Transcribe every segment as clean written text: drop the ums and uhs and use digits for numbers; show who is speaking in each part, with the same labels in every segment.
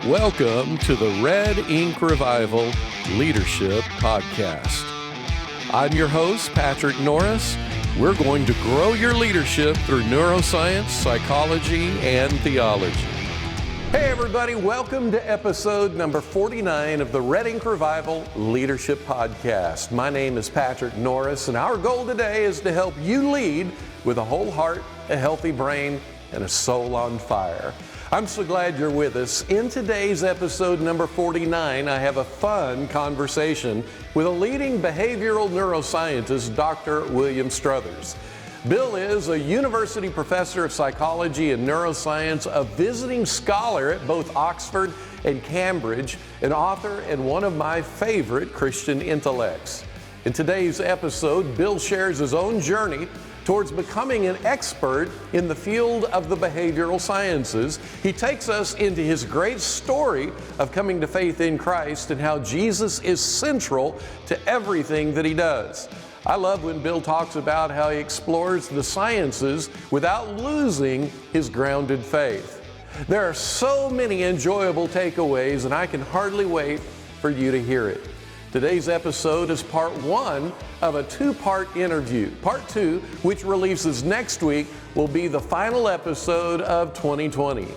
Speaker 1: Welcome to the Red Ink Revival Leadership Podcast. I'm your host, Patrick Norris. We're going to grow your leadership through neuroscience, psychology, and theology. Hey everybody, welcome to episode number 49 of the Red Ink Revival Leadership Podcast. My name is Patrick Norris, and our goal today is to help you lead with a whole heart, a healthy brain, and a soul on fire. I'm so glad you're with us. In today's episode number 49, I have a fun conversation with a leading behavioral neuroscientist, Dr. William Struthers. Bill is a university professor of psychology and neuroscience, a visiting scholar at both Oxford and Cambridge, an author and one of my favorite Christian intellects. In today's episode, Bill shares his own journey towards becoming an expert in the field of the behavioral sciences. He takes us into his great story of coming to faith in Christ and how Jesus is central to everything that he does. I love when Bill talks about how he explores the sciences without losing his grounded faith. There are so many enjoyable takeaways, and I can hardly wait for you to hear it. Today's episode is part one of a two-part interview. Part two, which releases next week, will be the final episode of 2020.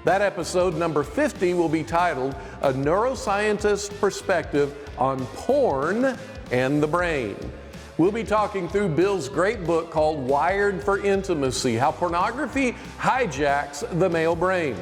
Speaker 1: That episode, number 50, will be titled A Neuroscientist Perspective on Porn and the Brain. We'll be talking through Bill's great book called Wired for Intimacy, How Pornography Hijacks the Male Brain.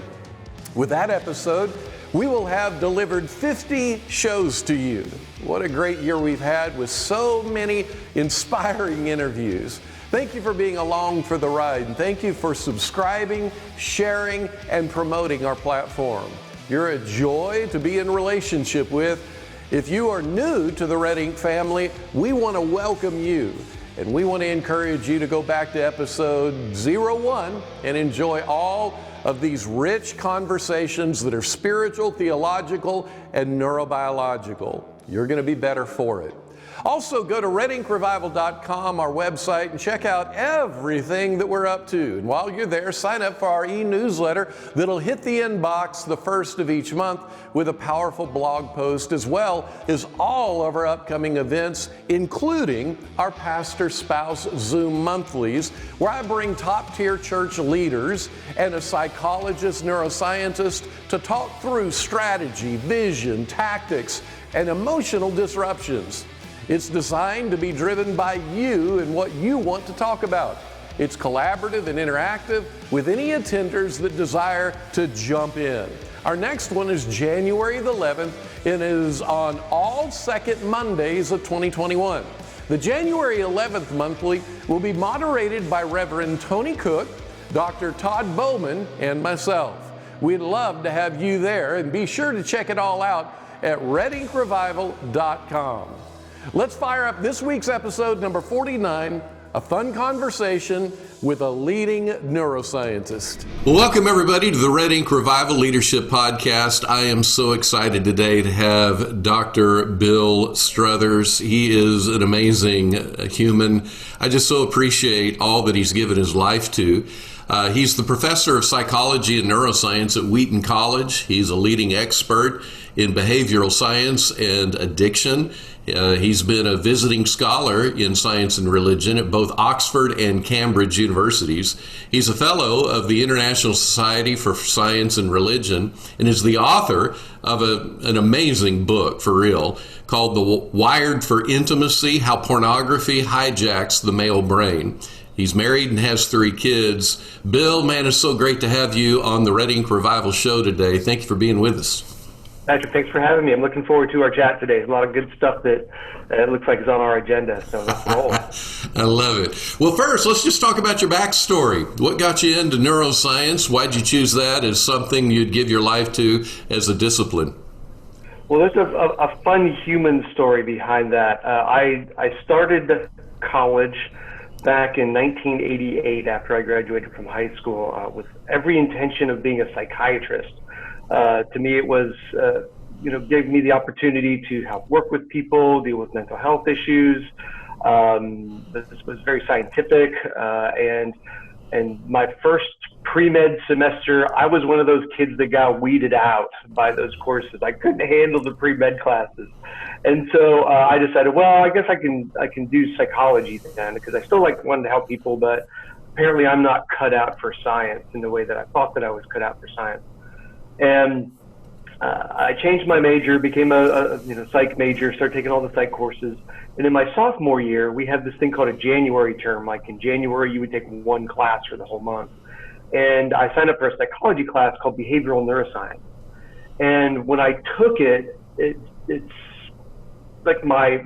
Speaker 1: With that episode, we will have delivered 50 shows to you. What a great year we've had with so many inspiring interviews. Thank you for being along for the ride, and thank you for subscribing, sharing, and promoting our platform. You're a joy to be in relationship with. If you are new to the Red Ink family, we want to welcome you, and we want to encourage you to go back to episode 01 and enjoy all of these rich conversations that are spiritual, theological, and neurobiological. You're going to be better for it. Also, go to redinkrevival.com, our website, and check out everything that we're up to. And while you're there, sign up for our e-newsletter that'll hit the inbox the first of each month with a powerful blog post, as well as all of our upcoming events, including our Pastor Spouse Zoom monthlies, where I bring top-tier church leaders and a psychologist, neuroscientist to talk through strategy, vision, tactics, and emotional disruptions. It's designed to be driven by you and what you want to talk about. It's collaborative and interactive with any attenders that desire to jump in. Our next one is January the 11th and is on all second Mondays of 2021. The January 11th monthly will be moderated by Reverend Tony Cook, Dr. Todd Bowman, and myself. We'd love to have you there, and be sure to check it all out at redinkrevival.com. Let's fire up this week's episode number 49, a fun conversation with a leading neuroscientist.
Speaker 2: Welcome everybody to the Red Ink Revival Leadership Podcast. I am so excited today to have Dr. Bill Struthers. He is an amazing human. I just so appreciate all that he's given his life to. He's the professor of psychology and neuroscience at Wheaton College. He's a leading expert in behavioral science and addiction. He's been a visiting scholar in science and religion at both Oxford and Cambridge universities. He's a fellow of the International Society for Science and Religion and is the author of an amazing book, for real, called The Wired for Intimacy, How Pornography Hijacks the Male Brain. He's married and has 3 kids. Bill, man, it's so great to have you on the Red Ink Revival show today. Thank you for being with us.
Speaker 3: Patrick, thanks for having me. I'm looking forward to our chat today. There's a lot of good stuff that it looks like is on our agenda, so let's roll.
Speaker 2: I love it. Well, first, let's just talk about your backstory. What got you into neuroscience? Why'd you choose that as something you'd give your life to as a discipline?
Speaker 3: Well, there's a fun human story behind that. I started college back in 1988 after I graduated from high school with every intention of being a psychiatrist. To me, it was, gave me the opportunity to help work with people, deal with mental health issues. This was very scientific, and And my first pre-med semester, I was one of those kids that got weeded out by those courses. I couldn't handle the pre-med classes. And so I decided, well, I guess I can do psychology then, because I still wanted to help people, but apparently I'm not cut out for science in the way that I thought that I was cut out for science. And I changed my major, became a psych major, started taking all the psych courses. And in my sophomore year, we had this thing called a January term. Like in January, you would take one class for the whole month. And I signed up for a psychology class called Behavioral Neuroscience. And when I took it, it's like my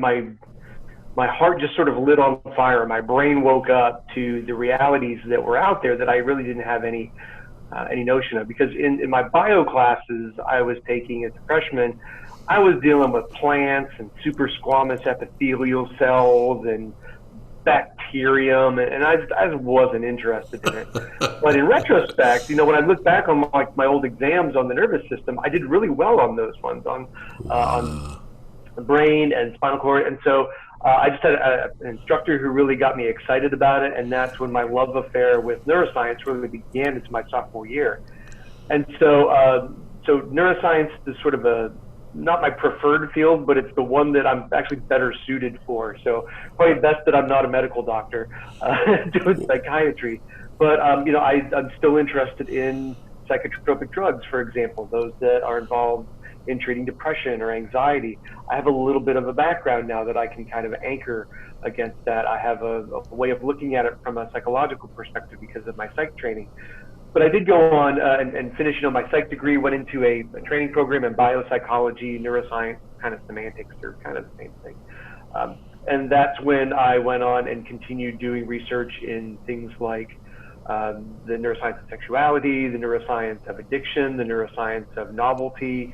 Speaker 3: heart just sort of lit on fire. My brain woke up to the realities that were out there that I really didn't have any notion of. Because in my bio classes I was taking as a freshman, I was dealing with plants and super squamous epithelial cells and bacterium, and I just wasn't interested in it. But in retrospect, when I look back on my old exams on the nervous system, I did really well on those ones, on the brain and spinal cord. And so I just had an instructor who really got me excited about it, and that's when my love affair with neuroscience really began. It's my sophomore year. And so neuroscience is sort of not my preferred field, but it's the one that I'm actually better suited for. So probably best that I'm not a medical doctor doing psychiatry. But I'm still interested in psychotropic drugs, for example, those that are involved in treating depression or anxiety. I have a little bit of a background now that I can kind of anchor against that. I have a way of looking at it from a psychological perspective because of my psych training. But I did go on and finish my psych degree, went into a training program in biopsychology, neuroscience, kind of semantics, they're kind of the same thing. And that's when I went on and continued doing research in things like the neuroscience of sexuality, the neuroscience of addiction, the neuroscience of novelty,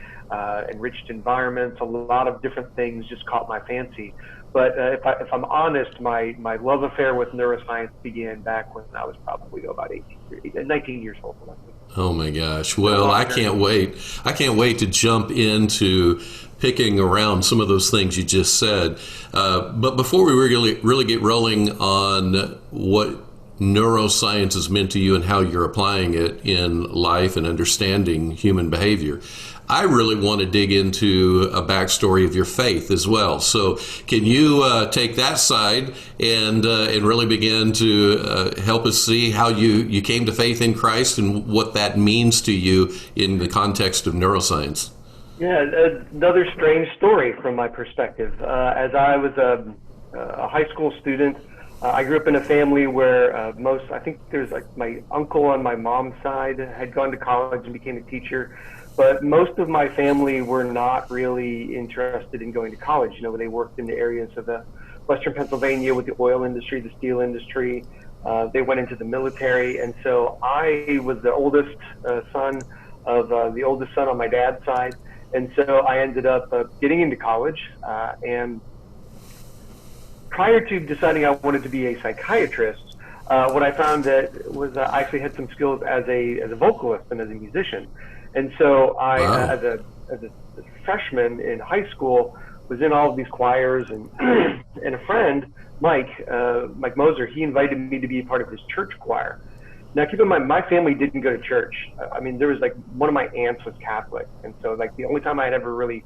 Speaker 3: enriched environments. A lot of different things just caught my fancy. But if I'm honest, my love affair with neuroscience began back when I was probably about 19 years old.
Speaker 2: Oh my gosh. Well, I can't wait. I can't wait to jump into picking around some of those things you just said. But before we really get rolling on what neuroscience has meant to you and how you're applying it in life and understanding human behavior, I really want to dig into a backstory of your faith as well. So can you take that side and really begin to help us see how you came to faith in Christ and what that means to you in the context of neuroscience?
Speaker 3: Yeah, another strange story from my perspective. As I was a high school student, I grew up in a family where I think there's my uncle on my mom's side had gone to college and became a teacher. But most of my family were not really interested in going to college. They worked in the areas of Western Pennsylvania with the oil industry, the steel industry. They went into the military. And so I was the oldest son of the oldest son on my dad's side. And so I ended up getting into college. And prior to deciding I wanted to be a psychiatrist, what I found that was I actually had some skills as a vocalist and as a musician. And so I, as a freshman in high school, was in all of these choirs, and a friend, Mike Moser, he invited me to be a part of his church choir. Now, keep in mind, my family didn't go to church. I mean, there was one of my aunts was Catholic, and so the only time I had ever really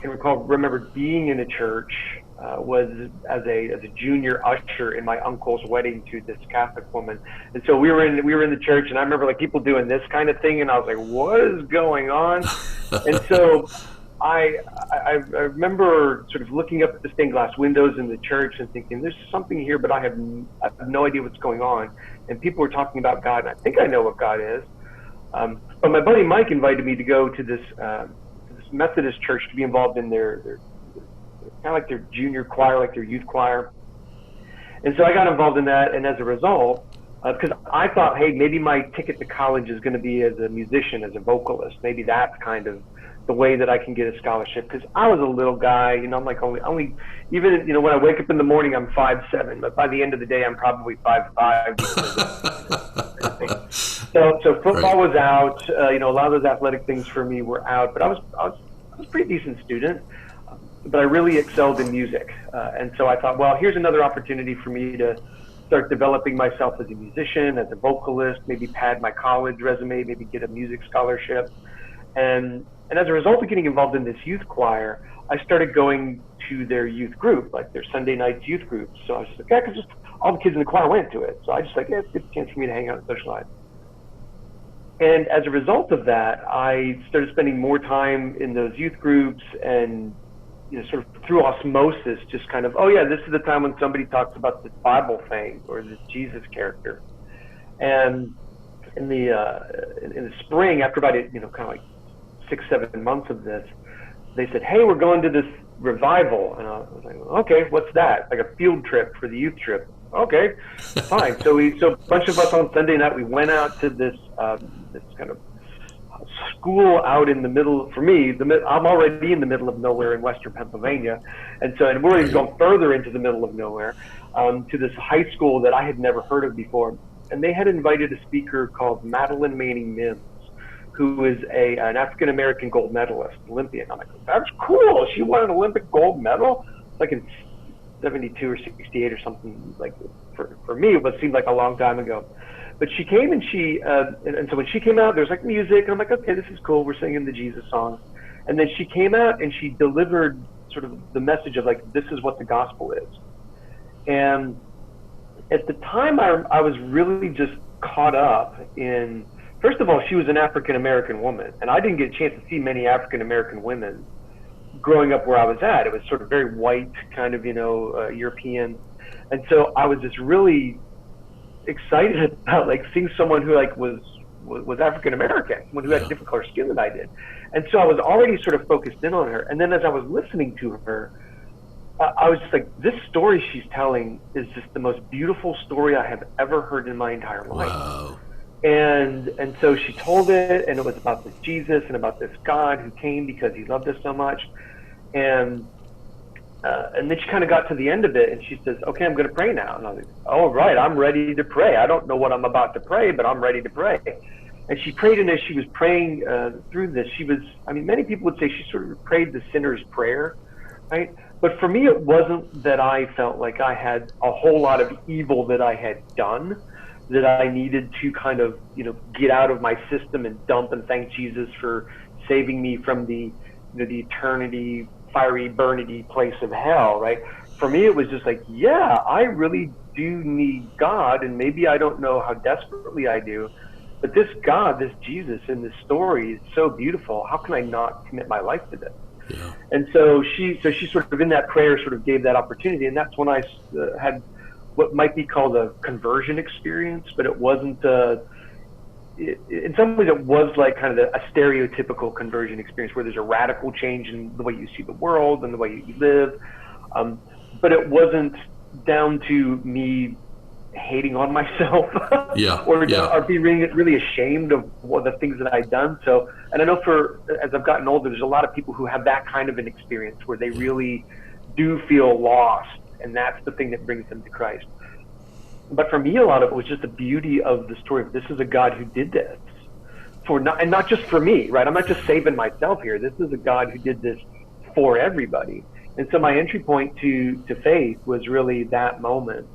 Speaker 3: remember being in a church was as a junior usher in my uncle's wedding to this Catholic woman. And so we were in the church, and I remember people doing this kind of thing, and I was like, what is going on? And so I remember sort of looking up at the stained glass windows in the church and thinking, there's something here, but I have no idea what's going on. And people were talking about God, and I think I know what God is. But my buddy Mike invited me to go to this Methodist church to be involved in their kind of like their junior choir, like their youth choir. And so I got involved in that, and as a result, because I thought, hey, maybe my ticket to college is going to be as a musician, as a vocalist. Maybe that's kind of the way that I can get a scholarship. Because I was a little guy, I'm only even when I wake up in the morning, I'm 5'7", but by the end of the day, I'm probably 5'5". So football was out. A lot of those athletic things for me were out. But I was a pretty decent student. But I really excelled in music. And so I thought, well, here's another opportunity for me to start developing myself as a musician, as a vocalist, maybe pad my college resume, maybe get a music scholarship. And as a result of getting involved in this youth choir, I started going to their youth group, like their Sunday nights youth groups. So I was just like, yeah, because just all the kids in the choir went to it. So I just like, yeah, it's a good chance for me to hang out and socialize. And as a result of that, I started spending more time in those youth groups, and sort of through osmosis, just kind of, oh yeah, this is the time when somebody talks about this Bible thing or this Jesus character. And in the spring, after about kind of like 6-7 months of this, they said, hey, we're going to this revival. And I was like, okay, what's that? Like a field trip for the youth trip. Okay, fine. So a bunch of us on Sunday night, we went out to this kind of school out in the middle. For me, I'm already in the middle of nowhere in Western Pennsylvania, and we're already going further into the middle of nowhere, to this high school that I had never heard of before. And they had invited a speaker called Madeline Manning Mims, who is an African American gold medalist, Olympian. I'm like, that's cool. She won an Olympic gold medal, like in 72 or 68 or something. Like for me, it seemed like a long time ago. But she came and so when she came out, there's like music, and I'm like, okay, this is cool. We're singing the Jesus songs. And then she came out and she delivered sort of the message of like, this is what the gospel is. And at the time, I was really just caught up in, first of all, she was an African-American woman, and I didn't get a chance to see many African-American women growing up where I was at. It was sort of very white, kind of, European. And so I was just really excited about like seeing someone who like was African-American, someone who had a different color skin than I did. And so I was already sort of focused in on her. And then as I was listening to her, I was just like, this story she's telling is just the most beautiful story I have ever heard in my entire life.
Speaker 2: Wow.
Speaker 3: And so she told it, and it was about this Jesus and about this God who came because he loved us so much. And then she kind of got to the end of it, and she says, okay, I'm going to pray now. And I was like, oh, right, I'm ready to pray. I don't know what I'm about to pray, but I'm ready to pray. And she prayed, and as she was praying through this, many people would say she sort of prayed the sinner's prayer, right? But for me, it wasn't that I felt like I had a whole lot of evil that I had done, that I needed to kind of, get out of my system and dump and thank Jesus for saving me from the eternity, fiery, burnity place of hell, right? For me, it was just like, yeah, I really do need God, and maybe I don't know how desperately I do, but this God, this Jesus in this story is so beautiful. How can I not commit my life to this?
Speaker 2: Yeah.
Speaker 3: And so she sort of in that prayer sort of gave that opportunity, and that's when I had what might be called a conversion experience, but it wasn't. In some ways, it was like kind of a stereotypical conversion experience where there's a radical change in the way you see the world and the way you live, but it wasn't down to me hating on myself or being really ashamed of the things that I'd done. So, and I know as I've gotten older, there's a lot of people who have that kind of an experience where they really do feel lost, and that's the thing that brings them to Christ. But for me, a lot of it was just the beauty of the story of this is a God who did this and not just for me, right? I'm not just saving myself here. This is a God who did this for everybody. And so my entry point to faith was really that moment.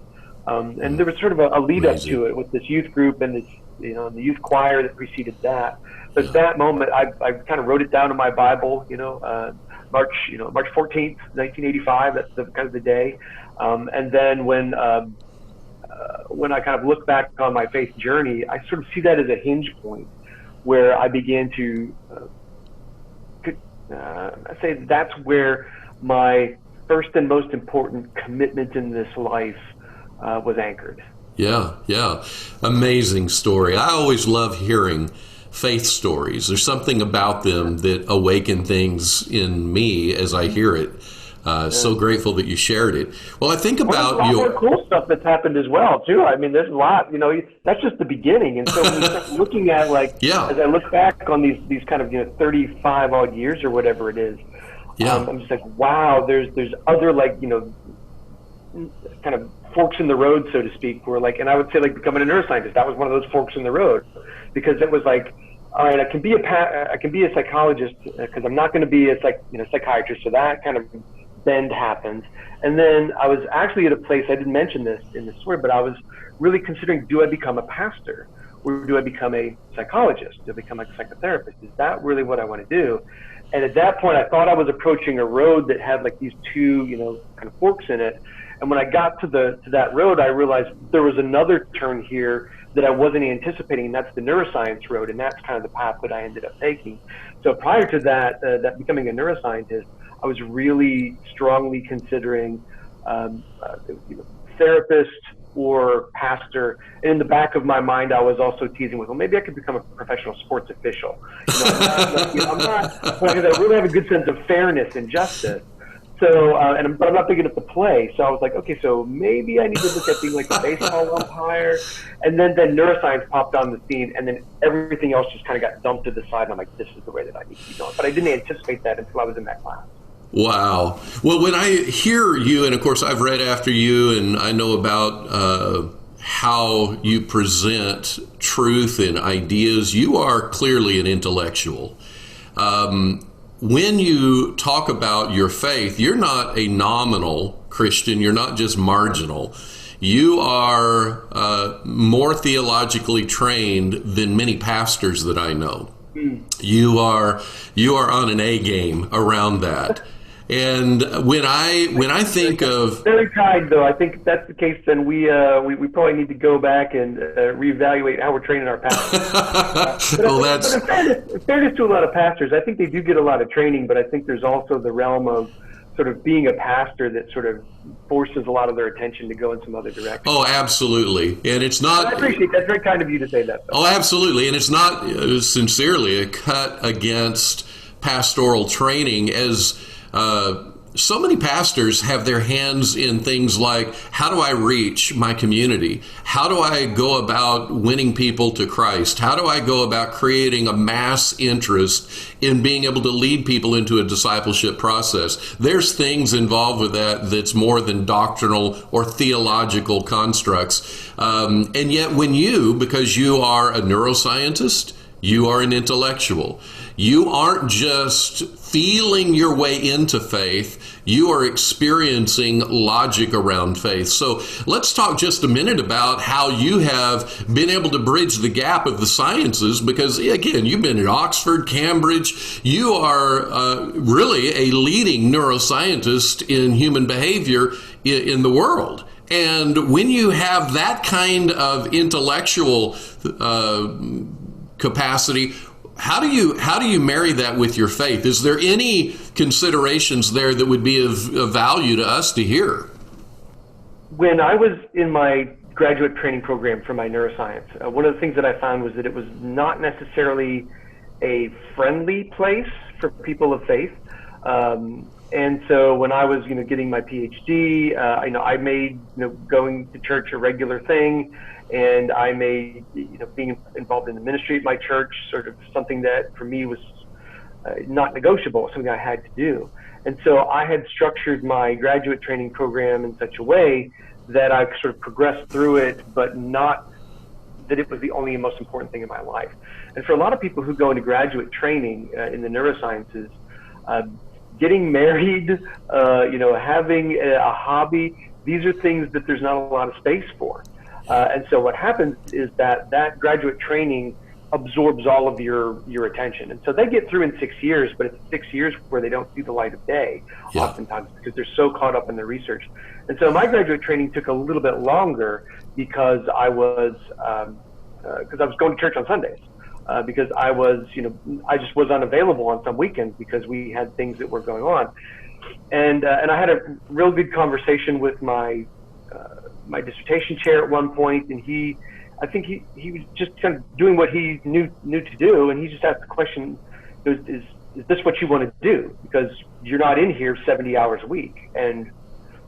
Speaker 3: And there was sort of a lead up to it with this youth group and this, the youth choir that preceded that. But that moment, I kind of wrote it down in my Bible, March 14th, 1985. That's kind of the day. And then when I kind of look back on my faith journey, I sort of see that as a hinge point where I began to I say that's where my first and most important commitment in this life was anchored.
Speaker 2: Yeah. Amazing story. I always love hearing faith stories. There's something about them that awaken things in me as I hear it. So grateful that you shared it. Well, I think about
Speaker 3: there's a lot more cool stuff that's happened as well, too. I mean, there's a lot, that's just the beginning. And so when you start looking at, as I look back on these kind of, 35 odd years or whatever it is, I'm just like, wow, there's other, kind of forks in the road, so to speak, where and I would say becoming a neuroscientist, that was one of those forks in the road, because it was like, all right, I can be a psychologist because I'm not going to be a psychiatrist, so that kind of bend happens. And then I was actually at a place, I didn't mention this in the story, but I was really considering, do I become a pastor? Or do I become a psychologist? Do I become a psychotherapist? Is that really what I want to do? And at that point, I thought I was approaching a road that had like these two, kind of forks in it. And when I got to that road, I realized there was another turn here that I wasn't anticipating, and that's the neuroscience road, and that's kind of the path that I ended up taking. So prior to that, becoming a neuroscientist, I was really strongly considering therapist or pastor. And in the back of my mind, I was also teasing with, well, maybe I could become a professional sports official. I'm not, like I really have a good sense of fairness and justice. So, but I'm not big enough to play. So I was like, okay, so maybe I need to look at being like a baseball umpire. And then neuroscience popped on the scene, and then everything else just kind of got dumped to the side. And I'm like, this is the way that I need to be going. But I didn't anticipate that until I was in that class.
Speaker 2: Wow. Well, when I hear you, and of course I've read after you, and I know about how you present truth and ideas, you are clearly an intellectual. When you talk about your faith, you're not a nominal Christian. You're not just marginal. You are more theologically trained than many pastors that I know. You are on an A game around that. And when I think of
Speaker 3: very kind, though, I think if that's the case, then we probably need to go back and reevaluate how we're training our pastors. But in fairness to a lot of pastors, I think they do get a lot of training, but I think there's also the realm of sort of being a pastor that sort of forces a lot of their attention to go in some other direction.
Speaker 2: Oh, absolutely. And it's not...
Speaker 3: I appreciate that. That's very kind of you to say that, though.
Speaker 2: Oh, absolutely. And it's not sincerely a cut against pastoral training, as so many pastors have their hands in things like, how do I reach my community? How do I go about winning people to Christ? How do I go about creating a mass interest in being able to lead people into a discipleship process? There's things involved with that that's more than doctrinal or theological constructs. And yet because you are a neuroscientist, you are an intellectual. You aren't just feeling your way into faith, you are experiencing logic around faith. So let's talk just a minute about how you have been able to bridge the gap of the sciences, because again, you've been at Oxford, Cambridge. You are really a leading neuroscientist in human behavior in the world. And when you have that kind of intellectual capacity, how do you marry that with your faith? Is there any considerations there that would be of value to us to hear?
Speaker 3: When I was in my graduate training program for my neuroscience, one of the things that I found was that it was not necessarily a friendly place for people of faith. And so when I was, getting my PhD, I made, going to church a regular thing. And I made, being involved in the ministry at my church sort of something that for me was not negotiable, something I had to do. And so I had structured my graduate training program in such a way that I sort of progressed through it, but not that it was the only and most important thing in my life. And for a lot of people who go into graduate training in the neurosciences, getting married, having a hobby, these are things that there's not a lot of space for. And so what happens is that graduate training absorbs all of your attention. And so they get through in 6 years, but it's 6 years where they don't see the light of day, oftentimes, because they're so caught up in their research. And so my graduate training took a little bit longer because I was going to church on Sundays. Because I was, I just was unavailable on some weekends because we had things that were going on. And I had a real good conversation with my dissertation chair at one point, and I think he was just kind of doing what he knew to do, and he just asked the question, is this what you want to do? Because you're not in here 70 hours a week, and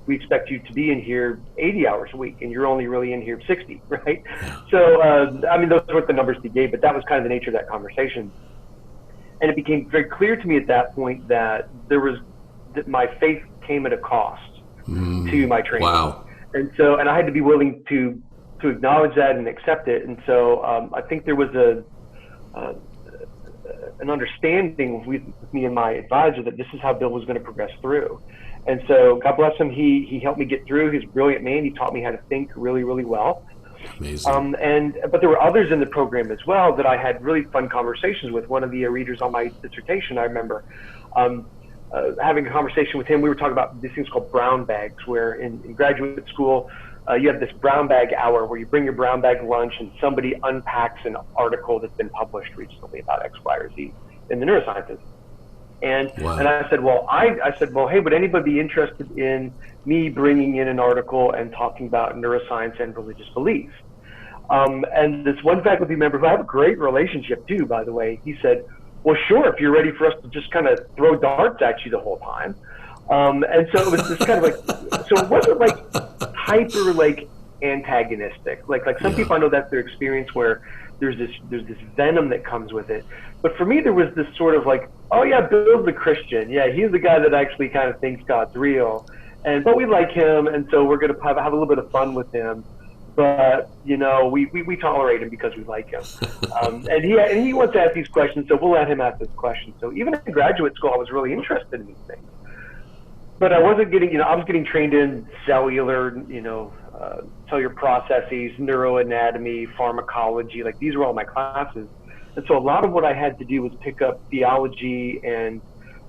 Speaker 3: we expect you to be in here 80 hours a week, and you're only really in here 60, right? So, those weren't the numbers he gave, but that was kind of the nature of that conversation. And it became very clear to me at that point that that my faith came at a cost to my training.
Speaker 2: Wow.
Speaker 3: And so, and I had to be willing to acknowledge that and accept it. And so, I think there was an understanding with me and my advisor that this is how Bill was going to progress through. And so God bless him, he helped me get through. He's a brilliant man. He taught me how to think really, really well.
Speaker 2: Amazing.
Speaker 3: But there were others in the program as well that I had really fun conversations with. One of the readers on my dissertation, I remember having a conversation with him. We were talking about these things called brown bags, where in graduate school, you have this brown bag hour where you bring your brown bag lunch and somebody unpacks an article that's been published recently about X, Y, or Z in the Neuroscientist. And I said, well, hey, would anybody be interested in me bringing in an article and talking about neuroscience and religious beliefs? And this one faculty member, who I have a great relationship to, by the way, he said, well, sure, if you're ready for us to just kind of throw darts at you the whole time. And so it was this kind of like, so it wasn't like hyper like antagonistic. Like some people, I know that's their experience, where there's this venom that comes with it. But for me, there was this sort of like, oh yeah, Bill's the Christian. Yeah, he's the guy that actually kind of thinks God's real. But we like him, and so we're going to have a little bit of fun with him. But, you know, we tolerate him because we like him. And he wants to ask these questions, so we'll let him ask this question. So even in graduate school, I was really interested in these things. But I wasn't getting, I was getting trained in cellular, cellular processes, neuroanatomy, pharmacology. Like, these were all my classes. And so a lot of what I had to do was pick up theology and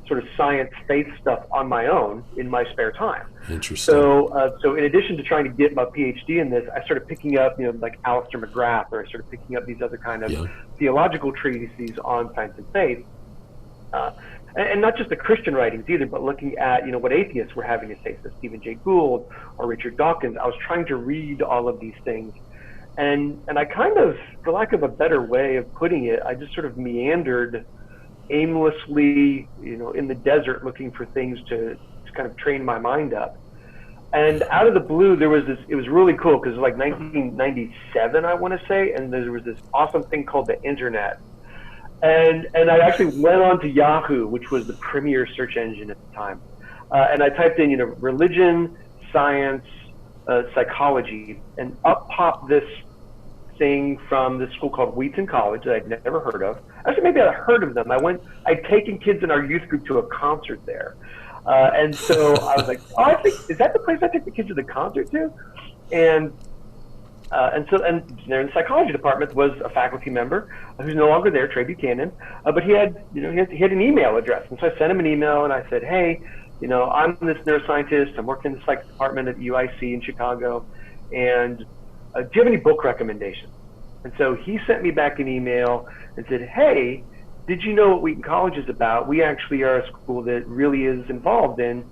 Speaker 3: sort of science, faith stuff on my own in my spare time.
Speaker 2: Interesting.
Speaker 3: So in addition to trying to get my PhD in this, I started picking up, like Alistair McGrath, or I started picking up these other kind of theological treatises on science and faith. And not just the Christian writings either, but looking at, what atheists were having to say, so Stephen Jay Gould or Richard Dawkins. I was trying to read all of these things. And I kind of, for lack of a better way of putting it, I just sort of meandered aimlessly, in the desert, looking for things to kind of train my mind up. And out of the blue, there was this, it was really cool, because it was like 1997, I want to say, and there was this awesome thing called the internet. And I actually went on to Yahoo, which was the premier search engine at the time. And I typed in, religion, science, psychology, and up popped this thing from this school called Wheaton College that I'd never heard of. Actually, maybe I'd heard of them. I'd taken kids in our youth group to a concert there. And so I was like, oh, is that the place I take the kids to the concert to? And there in the psychology department was a faculty member who's no longer there, Trey Buchanan, but he had an email address. And so I sent him an email and I said, hey, I'm this neuroscientist. I'm working in the psych department at UIC in Chicago. And do you have any book recommendations? And so he sent me back an email and said, hey, did you know what Wheaton College is about? We actually are a school that really is involved in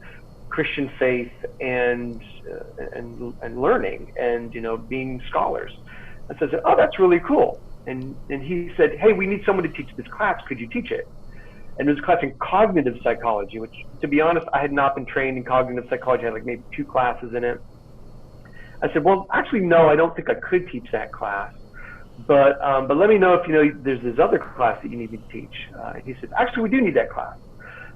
Speaker 3: Christian faith and learning and, being scholars. And so I said, oh, that's really cool. And he said, hey, we need someone to teach this class. Could you teach it? And it was a class in cognitive psychology, which, to be honest, I had not been trained in cognitive psychology. I had like maybe 2 classes in it. I said, well, actually, no, I don't think I could teach that class. But let me know if, there's this other class that you need me to teach. And he said, actually, we do need that class.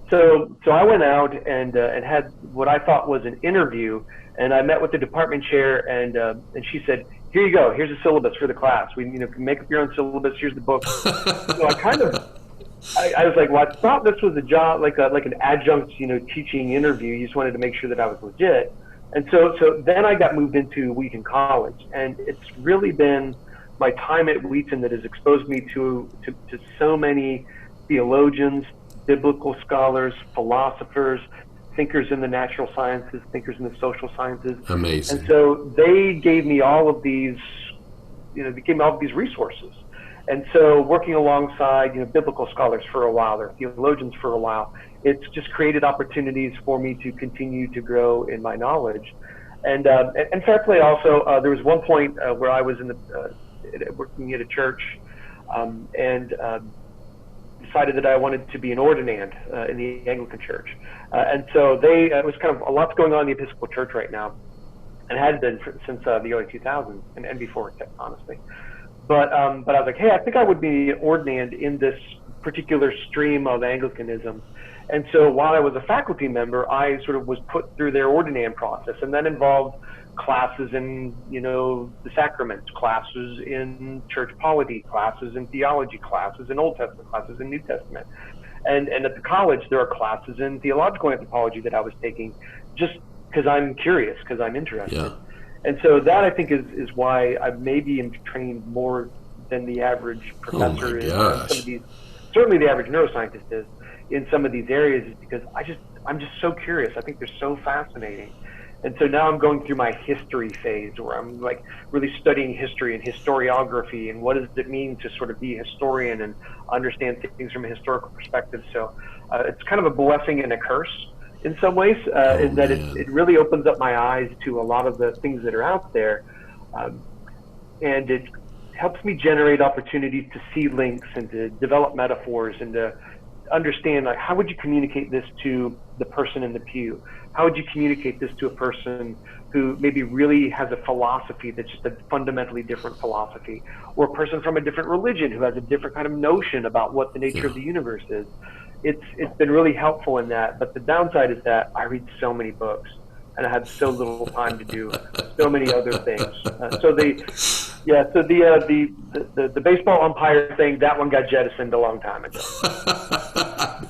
Speaker 3: So I went out and had what I thought was an interview, and I met with the department chair, and she said, here you go, here's a syllabus for the class. We can make up your own syllabus. Here's the book. So I was like, well, I thought this was a job, like an adjunct, teaching interview. You just wanted to make sure that I was legit. And so then I got moved into Wheaton College, and it's really been my time at Wheaton that has exposed me to so many theologians, biblical scholars, philosophers, thinkers in the natural sciences, thinkers in the social sciences.
Speaker 2: Amazing.
Speaker 3: And so they gave me all of these, resources. And so working alongside, biblical scholars for a while, or theologians for a while, it's just created opportunities for me to continue to grow in my knowledge. And fair play also, there was one point where I was working at a church and decided that I wanted to be an ordinand in the Anglican Church. And so it was kind of a lot's going on in the Episcopal Church right now, and had been since the early 2000s and before, honestly. But I was like, hey, I think I would be an ordinand in this particular stream of Anglicanism. And so while I was a faculty member, I sort of was put through their ordinand process, and that involved classes in, the sacraments, classes in church polity, classes in theology, classes in Old Testament, classes in New Testament. And at the college, there are classes in theological anthropology that I was taking just because I'm curious, because I'm interested.
Speaker 2: Yeah.
Speaker 3: And so that, I think, is why I maybe am trained more than the average professor is. Some of these, certainly the average neuroscientist is in some of these areas, is because I'm just so curious. I think they're so fascinating. And so now I'm going through my history phase, where I'm like really studying history and historiography, and what does it mean to sort of be a historian and understand things from a historical perspective. So it's kind of a blessing and a curse in some ways, in that it really opens up my eyes to a lot of the things that are out there. And it helps me generate opportunities to see links and to develop metaphors and to understand, like, how would you communicate this to the person in the pew? How would you communicate this to a person who maybe really has a philosophy that's just a fundamentally different philosophy, or a person from a different religion who has a different kind of notion about what the nature of the universe is? It's been really helpful in that, but the downside is that I read so many books and I have so little time to do so many other things. So the baseball umpire thing, that one got jettisoned a long time ago.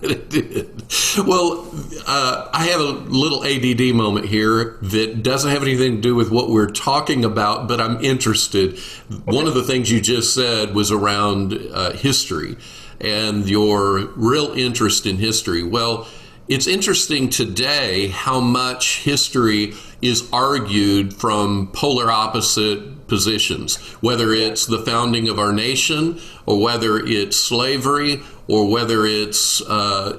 Speaker 2: It did. Well, I have a little ADD moment here that doesn't have anything to do with what we're talking about, but I'm interested. One of the things you just said was around history and your real interest in history. Well, it's interesting today how much history is argued from polar opposite positions, whether it's the founding of our nation, or whether it's slavery, or whether it's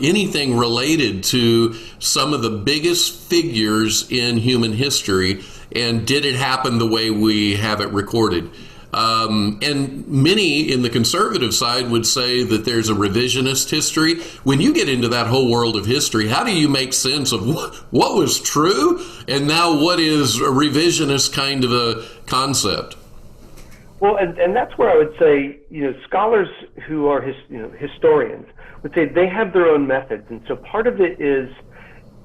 Speaker 2: anything related to some of the biggest figures in human history, and did it happen the way we have it recorded? And many in the conservative side would say that there's a revisionist history. When you get into that whole world of history, how do you make sense of what was true and now what is a revisionist kind of a concept?
Speaker 3: Well, and that's where I would say, scholars who are historians would say they have their own methods. And so part of it is,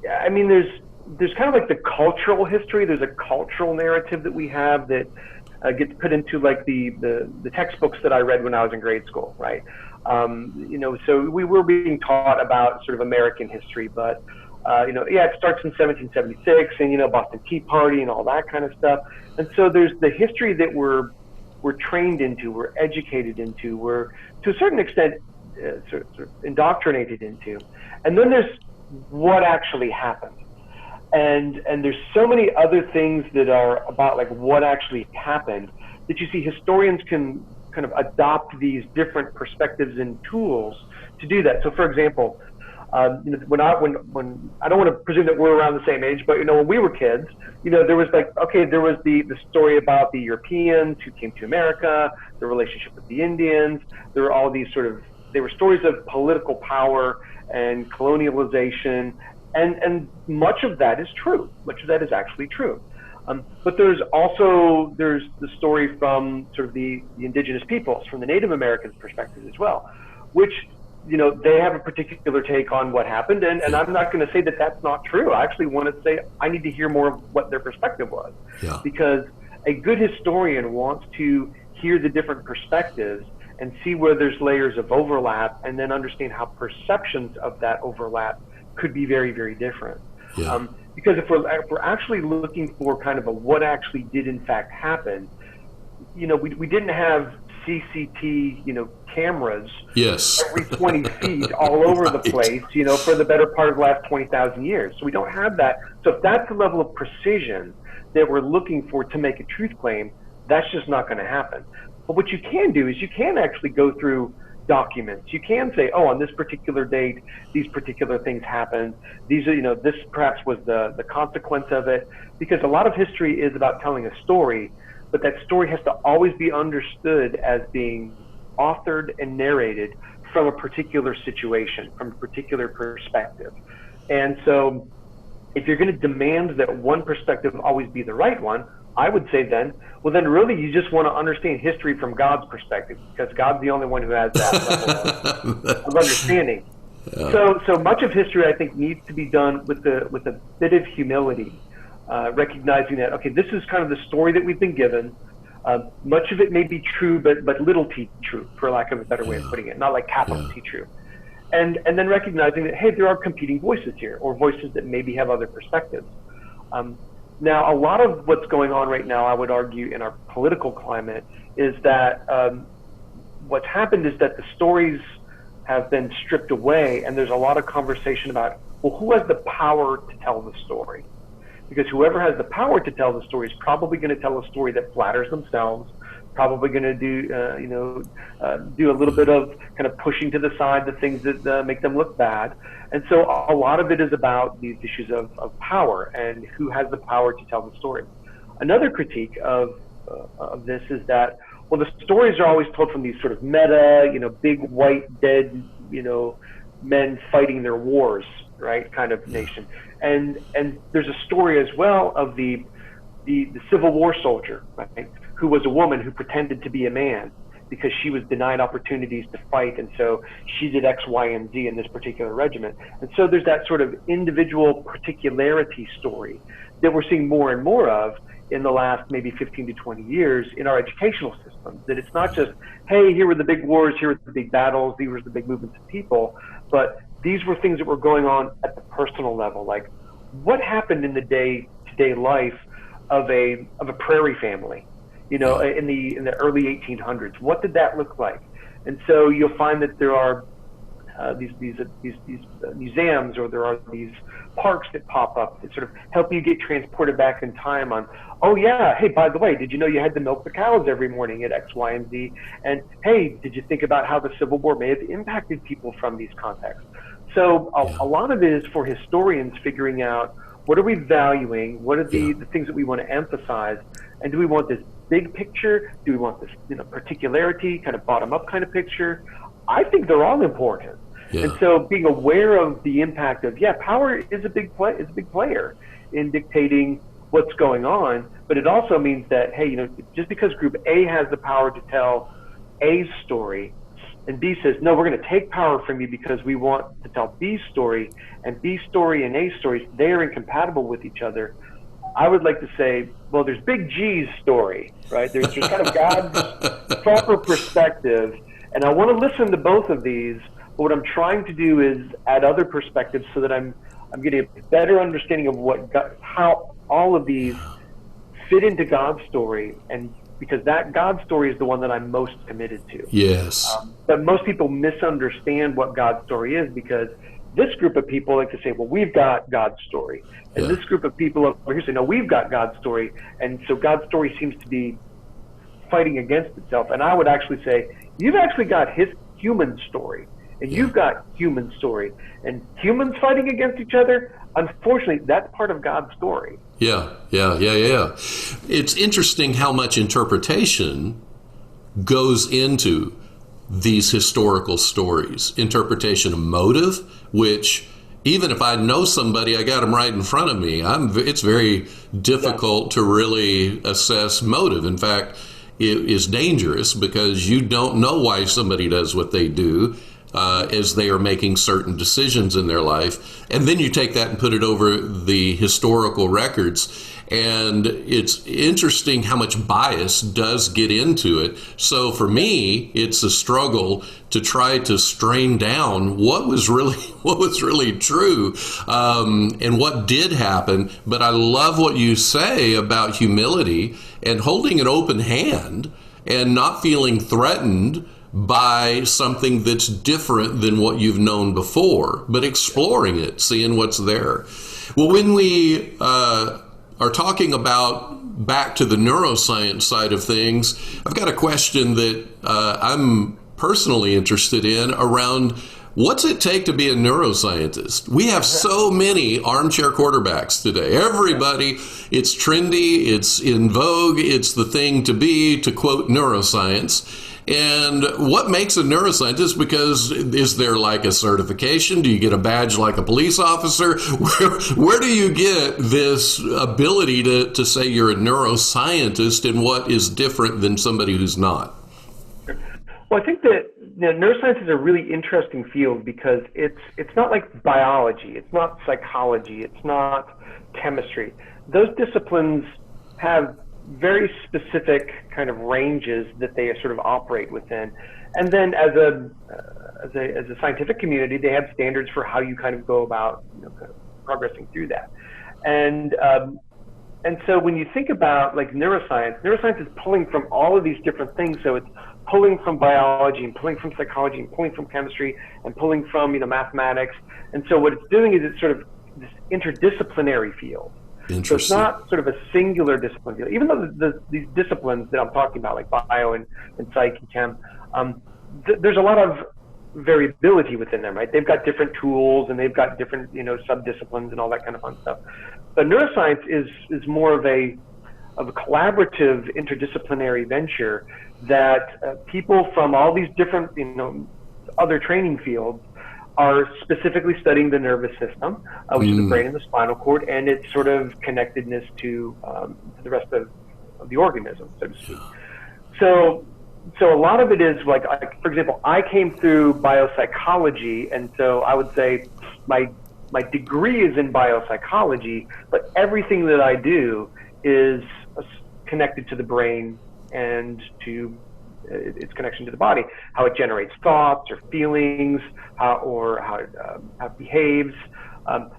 Speaker 3: there's kind of like the cultural history. There's a cultural narrative that we have that gets put into like the textbooks that I read when I was in grade school, right? So we were being taught about sort of American history, but it starts in 1776 and Boston Tea Party and all that kind of stuff. And so there's the history that we're trained into, we're educated into, we're to a certain extent sort of indoctrinated into, and then there's what actually happened. And there's so many other things that are about like what actually happened that you see historians can kind of adopt these different perspectives and tools to do that. So for example, when I don't want to presume that we're around the same age, but when we were kids, there was there was the story about the Europeans who came to America, the relationship with the Indians. There were all these they were stories of political power and colonialization. And much of that is true. Much of that is actually true. But there's the story from sort of the indigenous peoples, from the Native Americans' perspective as well, which, they have a particular take on what happened. And I'm not going to say that that's not true. I actually want to say I need to hear more of what their perspective was. Yeah. Because a good historian wants to hear the different perspectives and see where there's layers of overlap, and then understand how perceptions of that overlap could be very, very different. Yeah. Because if we're actually looking for kind of a what actually did in fact happen, we didn't have CCT, cameras every 20 feet all over the place, for the better part of the last 20,000 years. So we don't have that. So if that's the level of precision that we're looking for to make a truth claim, that's just not going to happen. But what you can do is you can actually go through documents. You can say, on this particular date, these particular things happened. These are, this perhaps was the consequence of it, because a lot of history is about telling a story, but that story has to always be understood as being authored and narrated from a particular situation, from a particular perspective. And so if you're going to demand that one perspective always be the right one, I would say then really you just want to understand history from God's perspective, because God's the only one who has that level of understanding. Yeah. So much of history, I think, needs to be done with a bit of humility, recognizing that, okay, this is kind of the story that we've been given. Much of it may be true, but little t true, for lack of a better way of putting it, not like capital T true. And then recognizing that, hey, there are competing voices here, or voices that maybe have other perspectives. Now, a lot of what's going on right now, I would argue, in our political climate is that what's happened is that the stories have been stripped away, and there's a lot of conversation about, well, who has the power to tell the story? Because whoever has the power to tell the story is probably going to tell a story that flatters themselves, probably going to do, do a little bit of kind of pushing to the side the things that make them look bad. And so a lot of it is about these issues of power and who has the power to tell the story. Another critique of this is that, well, the stories are always told from these sort of meta, big white dead, men fighting their wars, right, kind of nation. And there's a story as well of the Civil War soldier, right, who was a woman who pretended to be a man because she was denied opportunities to fight, and so she did X, Y, and Z in this particular regiment. And so there's that sort of individual particularity story that we're seeing more and more of in the last maybe 15 to 20 years in our educational system, that it's not just, hey, here were the big wars, here were the big battles, these were the big movements of people, but these were things that were going on at the personal level. Like, what happened in the day-to-day life of a prairie family, in the early 1800s? What did that look like? And so you'll find that there are these museums, or there are these parks that pop up that sort of help you get transported back in time on, oh yeah, hey, by the way, did you know you had to milk the cows every morning at X, Y, and Z? And hey, did you think about how the Civil War may have impacted people from these contexts? So a lot of it is for historians figuring out, what are we valuing? What are the things that we want to emphasize? And do we want this big picture? Do we want this particularity, kind of bottom-up kind of picture? I think they're all important. Yeah. And so being aware of the impact of, power is a big player in dictating what's going on, but it also means that, hey, just because group A has the power to tell A's story, and B says, no, we're going to take power from you because we want to tell B's story, and B's story and A's stories, they are incompatible with each other. I would like to say, well, there's Big G's story, right? There's kind of God's proper perspective, and I want to listen to both of these, but what I'm trying to do is add other perspectives so that I'm getting a better understanding of how all of these fit into God's story, and because that God story is the one that I'm most committed to. Yes. But most people misunderstand what God's story is, because this group of people like to say, well, we've got God's story. And this group of people over here say, no, we've got God's story. And so God's story seems to be fighting against itself. And I would actually say, you've actually got his human story, and you've got human story. And humans fighting against each other, unfortunately, that's part of God's story. Yeah. It's interesting how much interpretation goes into these historical stories. Interpretation of motive, which even if I know somebody, I got them right in front of me, it's very difficult to really assess motive. In fact, it is dangerous because you don't know why somebody does what they do as they are making certain decisions in their life. And then you take that and put it over the historical records. And it's interesting how much bias does get into it. So for me, it's a struggle to try to strain down what was really true and what did happen. But I love what you say about humility and holding an open hand and not feeling threatened by something that's different than what you've known before, but exploring it, seeing what's there. Well, when we are talking about back to the neuroscience side of things, I've got a question that I'm personally interested in around what's it take to be a neuroscientist? We have so many armchair quarterbacks today. Everybody, it's trendy, it's in vogue, it's the thing to be, to quote neuroscience.
Speaker 2: And what makes a neuroscientist? Because is there like a certification? Do you get a badge like a police officer? Where do you get this ability to say you're a neuroscientist, and what is different than somebody who's not?
Speaker 3: Well, I think that neuroscience is a really interesting field because it's not like biology, it's not psychology, it's not chemistry. Those disciplines have very specific kind of ranges that they sort of operate within, and then as a scientific community, they have standards for how you kind of go about kind of progressing through that, and so when you think about like neuroscience is pulling from all of these different things. So it's pulling from biology and pulling from psychology and pulling from chemistry and pulling from mathematics. And so what it's doing is it's sort of this interdisciplinary field. So it's not sort of a singular discipline field, even though these disciplines that I'm talking about, like bio and psych and chem, there's a lot of variability within them, right? They've got different tools and they've got different sub-disciplines and all that kind of fun stuff. But neuroscience is more of a collaborative interdisciplinary venture that people from all these different other training fields are specifically studying the nervous system, which is the brain and the spinal cord, and its sort of connectedness to the rest of the organism, so to speak. So a lot of it is like, for example, I came through biopsychology, and so I would say my degree is in biopsychology, but everything that I do is connected to the brain and to its connection to the body, how it generates thoughts or feelings, how it behaves,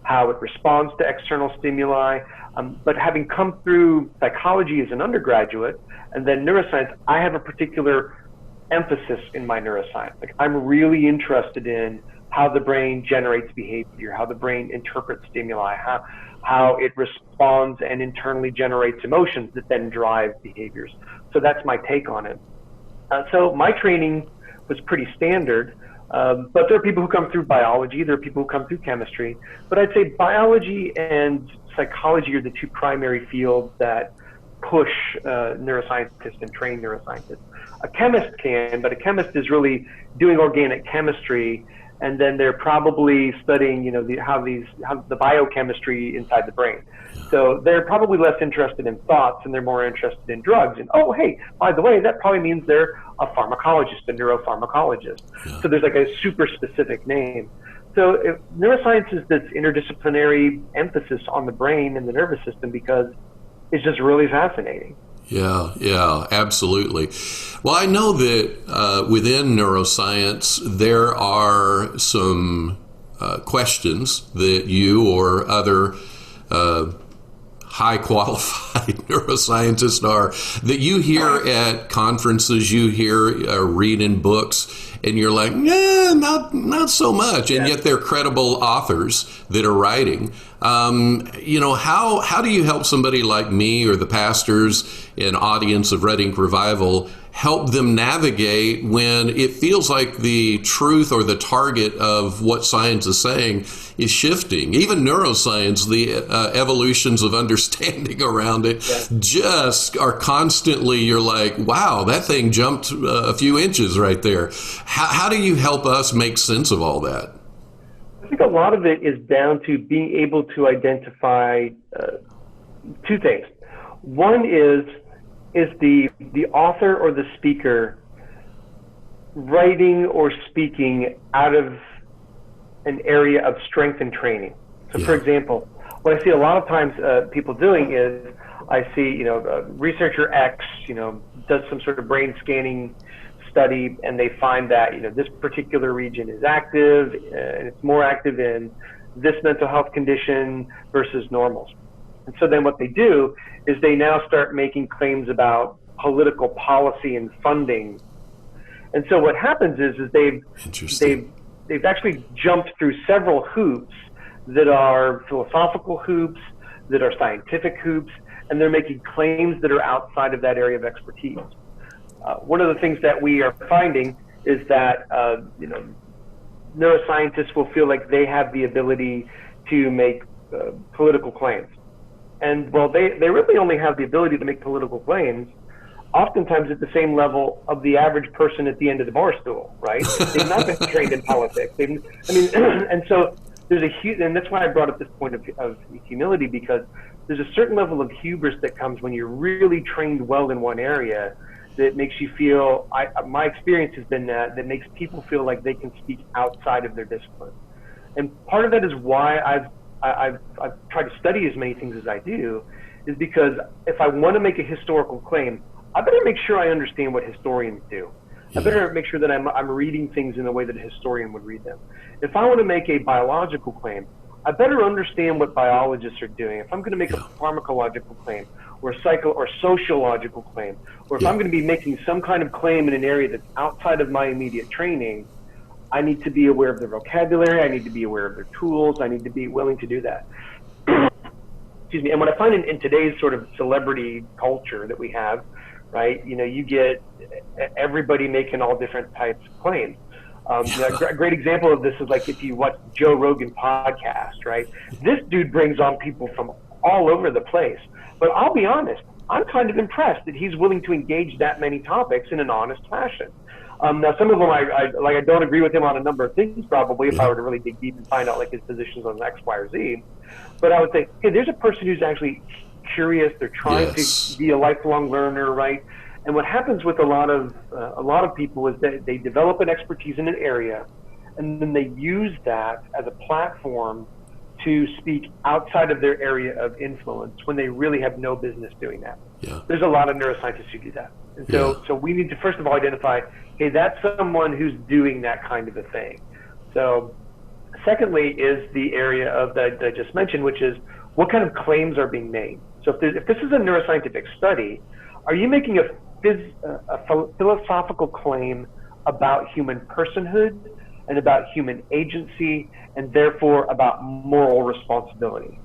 Speaker 3: how it responds to external stimuli. But having come through psychology as an undergraduate and then neuroscience, I have a particular emphasis in my neuroscience. Like, I'm really interested in how the brain generates behavior, how the brain interprets stimuli, how it responds and internally generates emotions that then drive behaviors. So that's my take on it. So my training was pretty standard, but there are people who come through biology, there are people who come through chemistry, but I'd say biology and psychology are the two primary fields that push neuroscientists and train neuroscientists. A chemist can, but a chemist is really doing organic chemistry, and then they're probably studying, how the biochemistry inside the brain. So they're probably less interested in thoughts, and they're more interested in drugs. And oh, hey, by the way, that probably means they're a pharmacologist, a neuropharmacologist. Yeah. So there's like a super specific name. So neuroscience is this interdisciplinary emphasis on the brain and the nervous system because it's just really fascinating.
Speaker 2: Yeah, absolutely. Well, I know that within neuroscience, there are some questions that you or other high qualified neuroscientists that you hear at conferences, you hear read in books, and you're like, not so much. And yet they're credible authors that are writing. How do you help somebody like me or the pastors and audience of Red Ink Revival help them navigate when it feels like the truth or the target of what science is saying is shifting? Even neuroscience, the evolutions of understanding around it just are constantly, you're like, wow, that thing jumped a few inches right there. How do you help us make sense of all that?
Speaker 3: I think a lot of it is down to being able to identify two things. One is the author or the speaker writing or speaking out of an area of strength and training. So for example, what I see a lot of times people doing is I see, researcher X, does some sort of brain scanning study, and they find that, this particular region is active, and it's more active in this mental health condition versus normals. And so then what they do is they now start making claims about political policy and funding. And so what happens is they've actually jumped through several hoops that are philosophical hoops, that are scientific hoops, and they're making claims that are outside of that area of expertise. One of the things that we are finding is that neuroscientists will feel like they have the ability to make political claims. And well, they really only have the ability to make political claims oftentimes at the same level of the average person at the end of the bar stool, right? They've not been trained in politics. And so there's a huge, and that's why I brought up this point of humility, because there's a certain level of hubris that comes when you're really trained well in one area that makes you feel, my experience has been that makes people feel like they can speak outside of their discipline. And part of that is why I've tried to study as many things as I do, is because if I want to make a historical claim, I better make sure I understand what historians do. I better make sure that I'm reading things in the way that a historian would read them. If I want to make a biological claim, I better understand what biologists are doing. If I'm going to make a pharmacological claim or sociological claim, or if I'm going to be making some kind of claim in an area that's outside of my immediate training, I need to be aware of their vocabulary. I need to be aware of their tools. I need to be willing to do that. Excuse me. And what I find in today's sort of celebrity culture that we have, right? You get everybody making all different types of claims. A great example of this is like if you watch Joe Rogan podcast, right? This dude brings on people from all over the place. But I'll be honest, I'm kind of impressed that he's willing to engage that many topics in an honest fashion. Now, some of them I don't agree with him on a number of things, probably, if I were to really dig deep and find out like his positions on X, Y, or Z. But I would say, hey, there's a person who's actually curious. They're trying to be a lifelong learner, right? And what happens with a lot of people is that they develop an expertise in an area, and then they use that as a platform to speak outside of their area of influence when they really have no business doing that. Yeah. There's a lot of neuroscientists who do that. And so we need to first of all identify, hey, that's someone who's doing that kind of a thing. So secondly is the area of that I just mentioned, which is what kind of claims are being made. So if this is a neuroscientific study, are you making a philosophical claim about human personhood and about human agency and therefore about moral responsibility?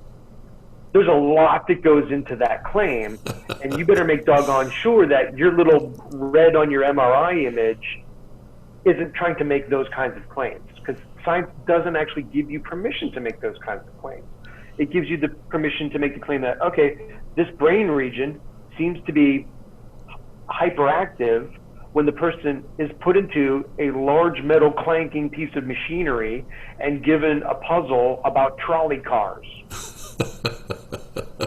Speaker 3: There's a lot that goes into that claim, and you better make doggone sure that your little red on your MRI image isn't trying to make those kinds of claims, because science doesn't actually give you permission to make those kinds of claims. It gives you the permission to make the claim that, okay, this brain region seems to be hyperactive when the person is put into a large metal clanking piece of machinery and given a puzzle about trolley cars.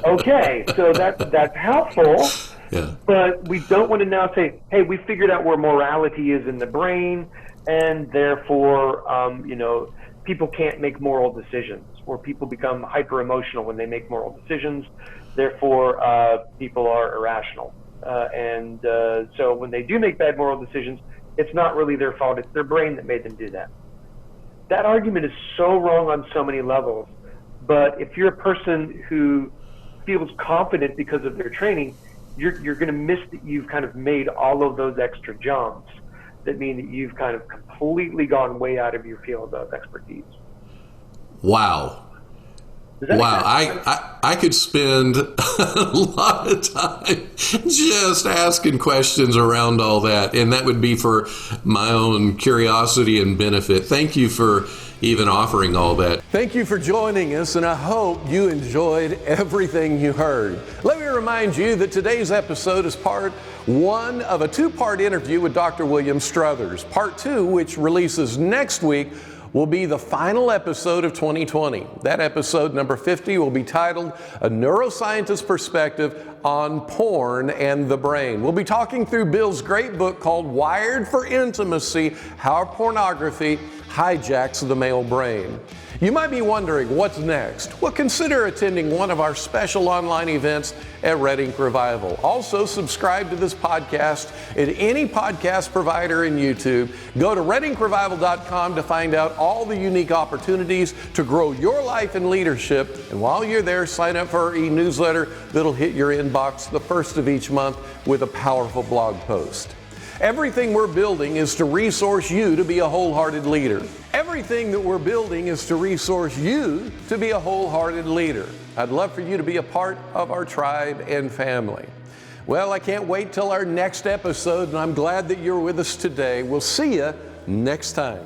Speaker 3: Okay, so that's helpful, but we don't want to now say, hey, we figured out where morality is in the brain, and therefore, people can't make moral decisions, or people become hyper emotional when they make moral decisions. Therefore, people are irrational. So when they do make bad moral decisions, it's not really their fault. It's their brain that made them do that. That argument is so wrong on so many levels. But if you're a person who feels confident because of their training, you're going to miss that you've kind of made all of those extra jumps that mean that you've kind of completely gone way out of your field of expertise.
Speaker 2: Wow. Wow, I could spend a lot of time just asking questions around all that, and that would be for my own curiosity and benefit. Thank you for even offering all that.
Speaker 1: Thank you for joining us, and I hope you enjoyed everything you heard. Let me remind you that today's episode is part one of a two-part interview with Dr. William Struthers. Part two, which releases next week, will be the final episode of 2020. That episode, number 50, will be titled A Neuroscientist Perspective on Porn and the Brain. We'll be talking through Bill's great book called Wired for Intimacy, How Pornography Hijacks the Male Brain. You might be wondering what's next. Well, consider attending one of our special online events at Red Ink Revival. Also, subscribe to this podcast at any podcast provider in YouTube. Go to redinkrevival.com to find out all the unique opportunities to grow your life in leadership. And while you're there, sign up for our e-newsletter that'll hit your inbox the first of each month with a powerful blog post. Everything we're building is to resource you to be a wholehearted leader. Everything that we're building is to resource you to be a wholehearted leader. I'd love for you to be a part of our tribe and family. Well, I can't wait till our next episode, and I'm glad that you're with us today. We'll see you next time.